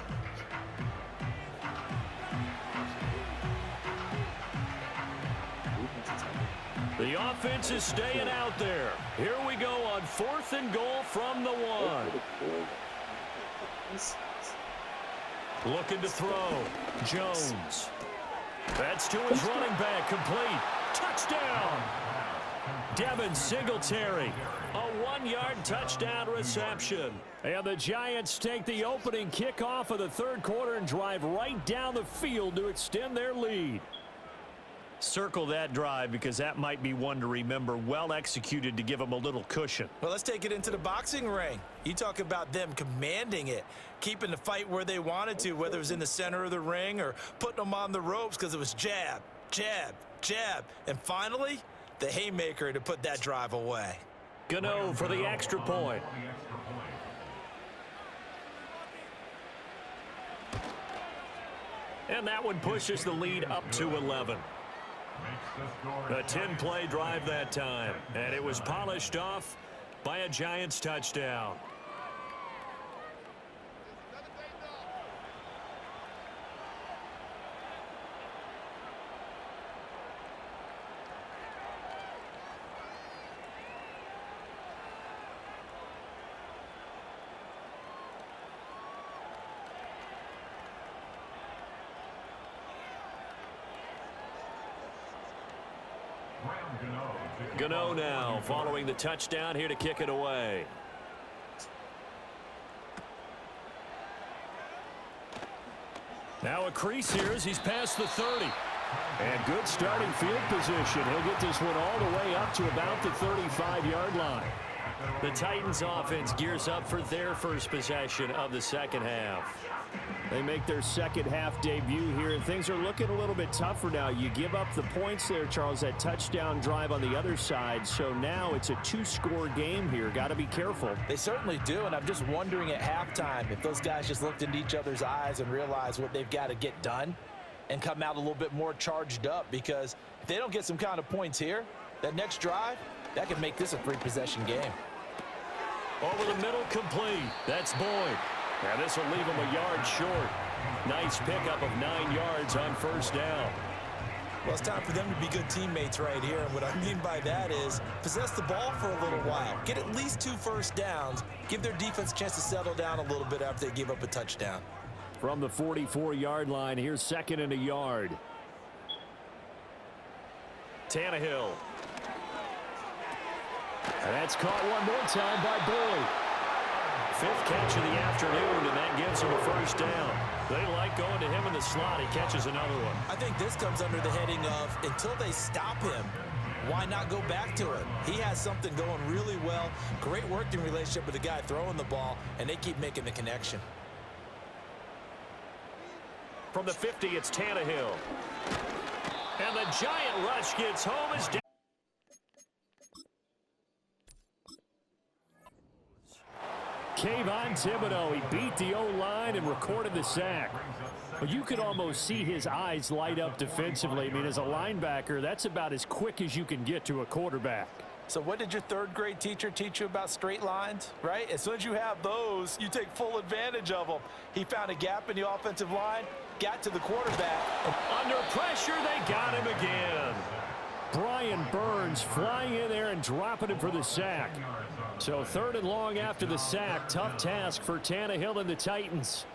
The offense is staying out there. Here we go on 4th and goal from the 1. Looking to throw. Jones. That's to his running back. Complete. Touchdown. Devin Singletary. A 1-yard touchdown reception. And the Giants take the opening kickoff of the 3rd quarter and drive right down the field to extend their lead. Circle that drive because that might be one to remember. Well executed to give them a little cushion. Well, let's take it into the boxing ring. You talk about them commanding it, keeping the fight where they wanted to, whether it was in the center of the ring or putting them on the ropes because it was jab, jab, jab. And finally, the haymaker to put that drive away. Gano for the extra point. And that one pushes the lead up to 11. A 10-play drive that time, and it was polished off by a Giants touchdown. Gano now following the touchdown here to kick it away. Now a crease here as he's past the 30. And good starting field position. He'll get this one all the way up to about the 35-yard line. The Titans offense gears up for their first possession of the second half. They make their second half debut here, and things are looking a little bit tougher now. You give up the points there, Charles, that touchdown drive on the other side. So now it's a two-score game here. Got to be careful. They certainly do, and I'm just wondering at halftime if those guys just looked into each other's eyes and realized what they've got to get done and come out a little bit more charged up, because if they don't get some kind of points here, that next drive, that could make this a three-possession game. Over the middle, complete. That's Boyd. Now this will leave him a yard short. Nice pickup of 9 yards on first down. Well, it's time for them to be good teammates right here. And what I mean by that is possess the ball for a little while. Get at least 2 first downs. Give their defense a chance to settle down a little bit after they give up a touchdown. From the 44-yard line, here's 2nd and a yard. Tannehill. And that's caught one more time by Boyd. 5th catch of the afternoon, and that gives him a first down. They like going to him in the slot. He catches another one. I think this comes under the heading of until they stop him, why not go back to it? He has something going really well. Great working relationship with the guy throwing the ball, and they keep making the connection. From the 50, it's Tannehill. And the giant rush gets home as down. Kayvon Thibodeau, he beat the O-line and recorded the sack. But you could almost see his eyes light up defensively. I mean, as a linebacker, that's about as quick as you can get to a quarterback. So what did your 3rd grade teacher teach you about straight lines, right? As soon as you have those, you take full advantage of them. He found a gap in the offensive line, got to the quarterback. Under pressure, they got him again. Brian Burns flying in there and dropping him for the sack. So 3rd and long after the sack. Tough task for Tannehill and the Titans.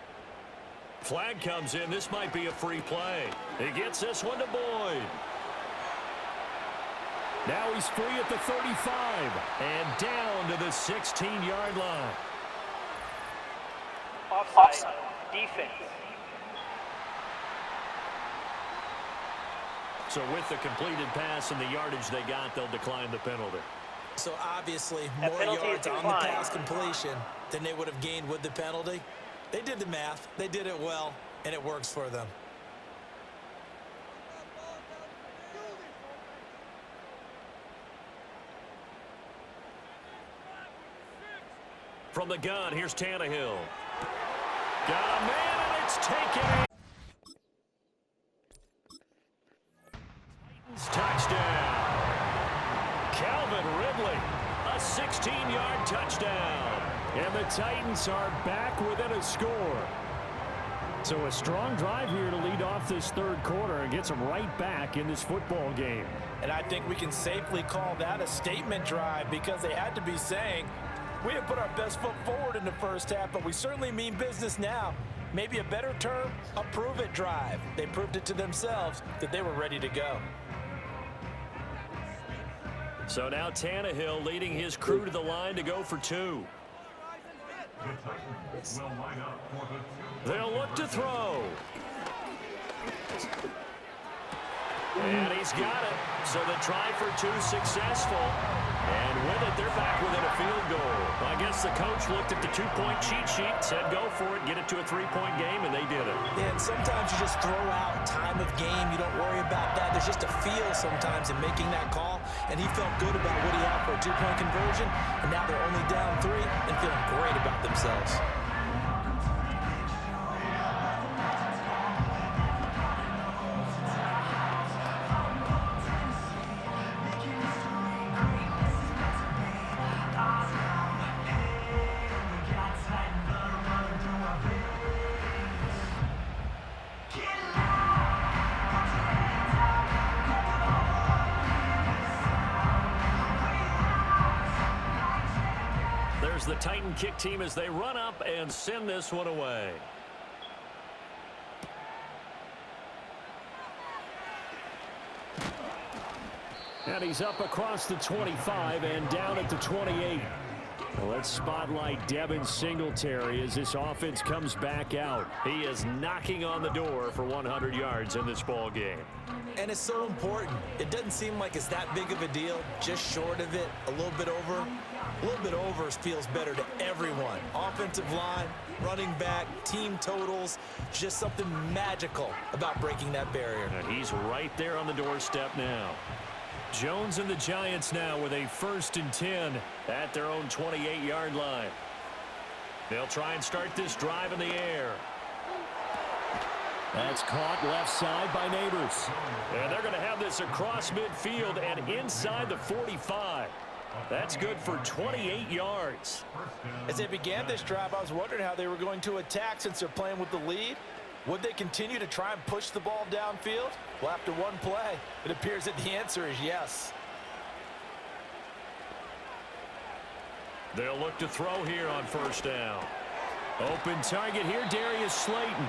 Flag comes in. This might be a free play. He gets this one to Boyd. Now he's free at the 35 and down to the 16-yard line. Offside. Defense. So with the completed pass and the yardage they got, they'll decline the penalty. So obviously more yards on the pass completion than they would have gained with the penalty. They did the math. They did it well, and it works for them. From the gun, here's Tannehill. Got a man, and it's taken. Touchdown. Calvin Ridley, a 16-yard touchdown. And the Titans are back within a score. So a strong drive here to lead off this 3rd quarter and gets them right back in this football game. And I think we can safely call that a statement drive, because they had to be saying, we didn't put our best foot forward in the first half, but we certainly mean business now. Maybe a better term, a prove-it drive. They proved it to themselves that they were ready to go. So now Tannehill leading his crew to the line to go for 2. They'll look to throw. And he's got it. So the try for two successful. And with it, they're back within a field goal. I guess the coach looked at the two-point cheat sheet, said go for it, get it to a three-point game, and they did it. Yeah, and sometimes you just throw out time of game. You don't worry about that. There's just a feel sometimes in making that call, and he felt good about what he had for a two-point conversion, and now they're only down 3 and feeling great about themselves. The Titan kick team as they run up and send this one away. And he's up across the 25 and down at the 28. Well, let's spotlight Devin Singletary as this offense comes back out. He is knocking on the door for 100 yards in this ball game. And it's so important. It doesn't seem like it's that big of a deal, just short of it, a little bit over. A little bit over feels better to everyone. Offensive line, running back, team totals, just something magical about breaking that barrier. And he's right there on the doorstep now. Jones and the Giants now with a 1st and 10 at their own 28-yard line. They'll try and start this drive in the air. That's caught left side by Neighbors. And they're going to have this across midfield and inside the 45. That's good for 28 yards. As they began this drive, I was wondering how they were going to attack since they're playing with the lead. Would they continue to try and push the ball downfield? Well, after one play, it appears that the answer is yes. They'll look to throw here on 1st down. Open target here, Darius Slayton.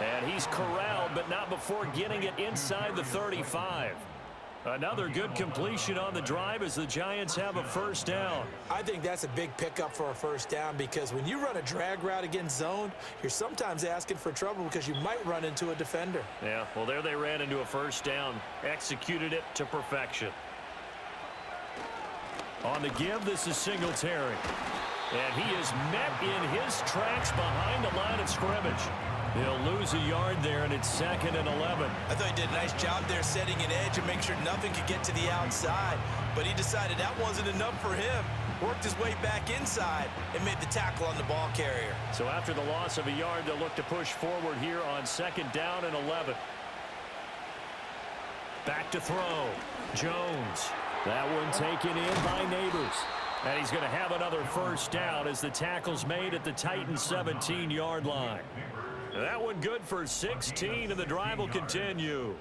And he's corralled, but not before getting it inside the 35. Another good completion on the drive as the Giants have a 1st down. I think that's a big pickup for a 1st down because when you run a drag route against zone, you're sometimes asking for trouble because you might run into a defender. Yeah, well, there they ran into a 1st down, executed it to perfection. On the give, this is Singletary. And he is met in his tracks behind the line of scrimmage. He'll lose a yard there, and it's 2nd and 11. I thought he did a nice job there setting an edge and make sure nothing could get to the outside. But he decided that wasn't enough for him. Worked his way back inside and made the tackle on the ball carrier. So after the loss of a yard, they'll look to push forward here on 2nd down and 11. Back to throw. Jones. That one taken in by Neighbors. And he's going to have another 1st down as the tackle's made at the Titans' 17-yard line. That one good for 16, and the drive will continue.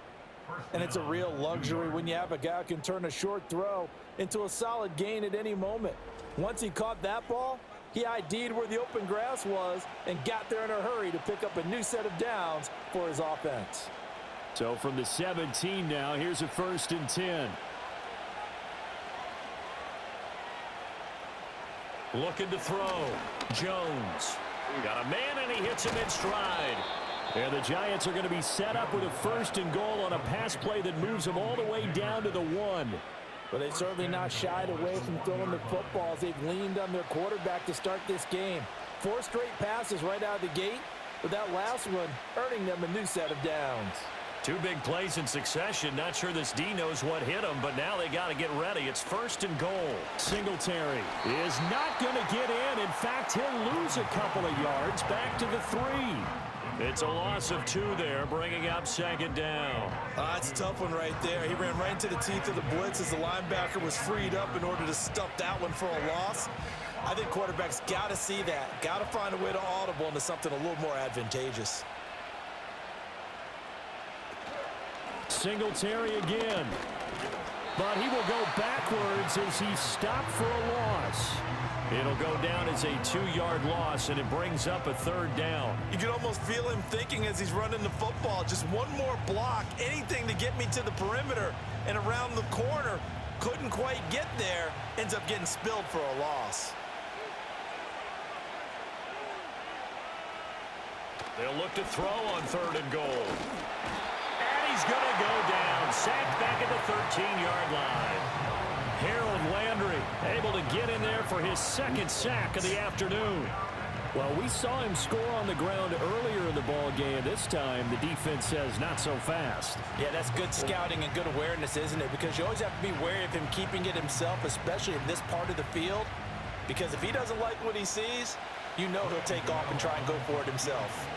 And it's a real luxury when you have a guy who can turn a short throw into a solid gain at any moment. Once he caught that ball, he ID'd where the open grass was and got there in a hurry to pick up a new set of downs for his offense. So from the 17 now, here's a 1st and 10. Looking to throw. Jones. Got a man, and he hits him in stride. And the Giants are going to be set up with a 1st and goal on a pass play that moves them all the way down to the 1. But they've certainly not shied away from throwing the football as they've leaned on their quarterback to start this game. 4 straight passes right out of the gate, with that last one earning them a new set of downs. 2 big plays in succession. Not sure this D knows what hit him, but now they got to get ready. It's 1st and goal. Singletary is not going to get in. In fact, he'll lose a couple of yards back to the 3. It's a loss of 2 there, bringing up 2nd down. That's a tough one right there. He ran right into the teeth of the blitz as the linebacker was freed up in order to stuff that one for a loss. I think quarterbacks got to see that. Got to find a way to audible into something a little more advantageous. Singletary again. But he will go backwards as he stopped for a loss. It'll go down as a 2-yard loss, and it brings up a 3rd down. You can almost feel him thinking as he's running the football, just one more block, anything to get me to the perimeter and around the corner. Couldn't quite get there, ends up getting spilled for a loss. They'll look to throw on 3rd and goal. And he's going to go down. Sacked back at the 13-yard line. Harold Landry able to get in there for his second sack of the afternoon. Well, we saw him score on the ground earlier in the ball game. This time, the defense says not so fast. Yeah, that's good scouting and good awareness, isn't it? Because you always have to be wary of him keeping it himself, especially in this part of the field. Because if he doesn't like what he sees, you know he'll take off and try and go for it himself.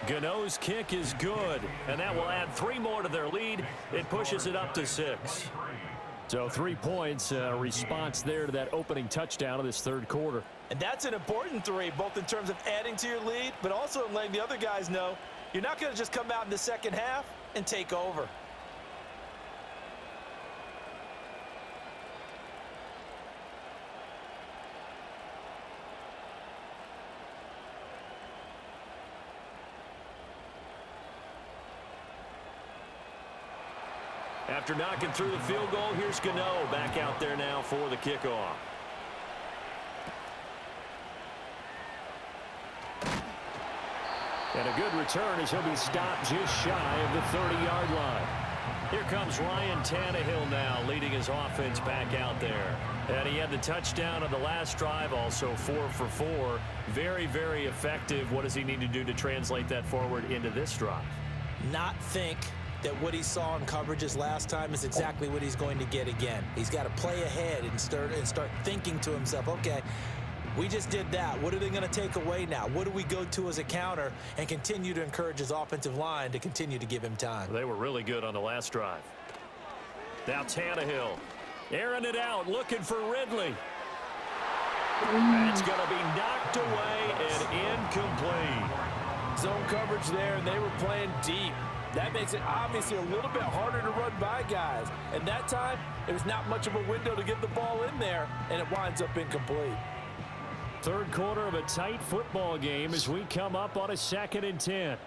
Gano's kick is good, and that will add 3 more to their lead. It pushes it up to 6. So 3 points, response there to that opening touchdown of this third quarter. And that's an important 3, both in terms of adding to your lead, but also in letting the other guys know you're not going to just come out in the second half and take over. After knocking through the field goal, here's Gano back out there now for the kickoff. And a good return as he'll be stopped just shy of the 30-yard line. Here comes Ryan Tannehill now leading his offense back out there. And he had the touchdown on the last drive, also 4 for 4. Very, very effective. What does he need to do to translate that forward into this drive? Not think that what he saw in coverages last time is exactly what he's going to get again. He's got to play ahead and start thinking to himself, okay, we just did that. What are they going to take away now? What do we go to as a counter? And continue to encourage his offensive line to continue to give him time. They were really good on the last drive. Now Tannehill airing it out, looking for Ridley. That's going to be knocked away and incomplete. Zone coverage there, and they were playing deep. That makes it obviously a little bit harder to run by guys. And that time, there was not much of a window to get the ball in there, and it winds up incomplete. Third quarter of a tight football game as we come up on a 2nd and 10.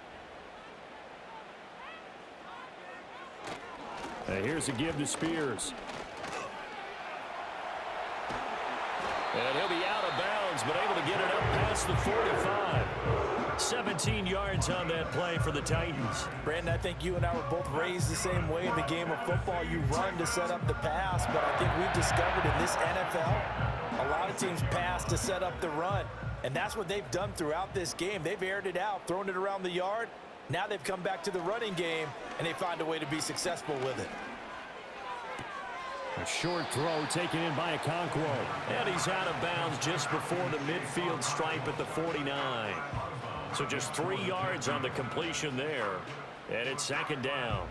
And here's a give to Spears. And he'll be out of bounds, but able to get it up past the 45. 17 yards on that play for the Titans. Brandon, I think you and I were both raised the same way in the game of football. You run to set up the pass, but I think we've discovered in this NFL, a lot of teams pass to set up the run. And that's what they've done throughout this game. They've aired it out, thrown it around the yard. Now they've come back to the running game, and they find a way to be successful with it. A short throw taken in by Okonkwo. And he's out of bounds just before the midfield stripe at the 49. So just 3 yards on the completion there. And it's 2nd down.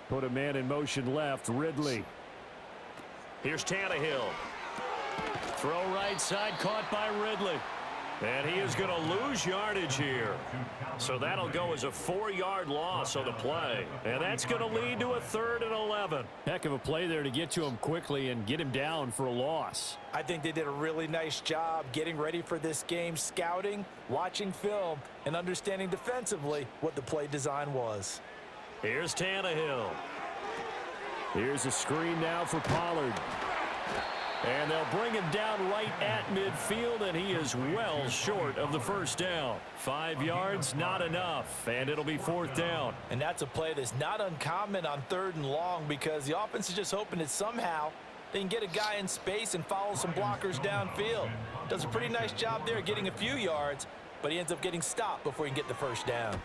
Put a man in motion left, Ridley. Here's Tannehill. Throw right side, caught by Ridley. And he is going to lose yardage here. So that'll go as a 4-yard loss on the play. And that's going to lead to a 3rd and 11. Heck of a play there to get to him quickly and get him down for a loss. I think they did a really nice job getting ready for this game, scouting, watching film, and understanding defensively what the play design was. Here's Tannehill. Here's a screen now for Pollard. And they'll bring him down right at midfield, and he is well short of the first down. 5 yards, not enough, and it'll be 4th down. And that's a play that's not uncommon on 3rd and long because the offense is just hoping that somehow they can get a guy in space and follow some blockers downfield. Does a pretty nice job there getting a few yards, but he ends up getting stopped before he can get the first down.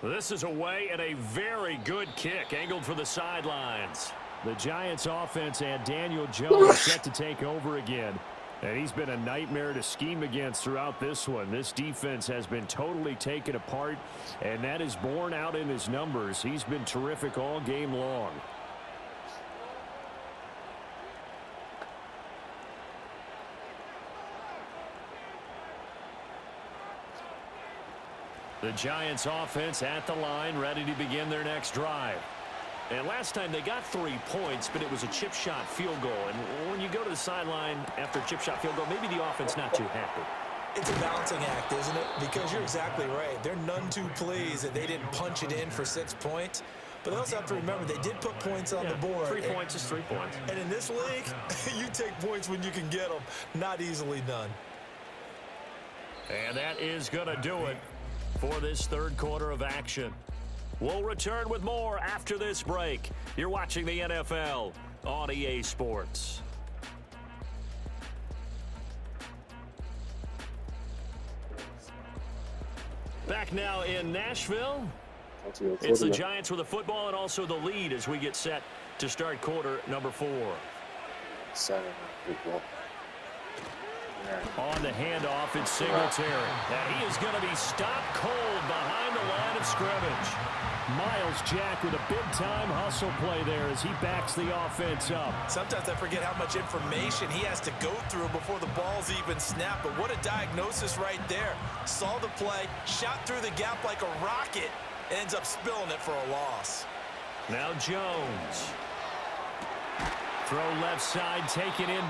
This is away and a very good kick angled for the sidelines. The Giants offense and Daniel Jones set to take over again. And he's been a nightmare to scheme against throughout this one. This defense has been totally taken apart, and that is borne out in his numbers. He's been terrific all game long. The Giants offense at the line, ready to begin their next drive. And last time they got 3 points, but it was a chip shot field goal. And when you go to the sideline after a chip shot field goal, maybe the offense not too happy. It's a balancing act, isn't it? Because you're exactly right. They're none too pleased that they didn't punch it in for 6 points. But they also have to remember they did put points on the board. 3 points is 3 points. And in this league, you take points when you can get them. Not easily done. And that is going to do it for this third quarter of action. We'll return with more after this break. You're watching the NFL on EA Sports. Back now in Nashville. It's the Giants with the football and also the lead as we get set to start quarter number 4. Football. On the handoff, it's Singletary. And he is going to be stopped cold behind the line of scrimmage. Miles Jack with a big-time hustle play there as he backs the offense up. Sometimes I forget how much information he has to go through before the ball's even snapped. But what a diagnosis right there. Saw the play, shot through the gap like a rocket, ends up spilling it for a loss. Now Jones. Throw left side, taken in by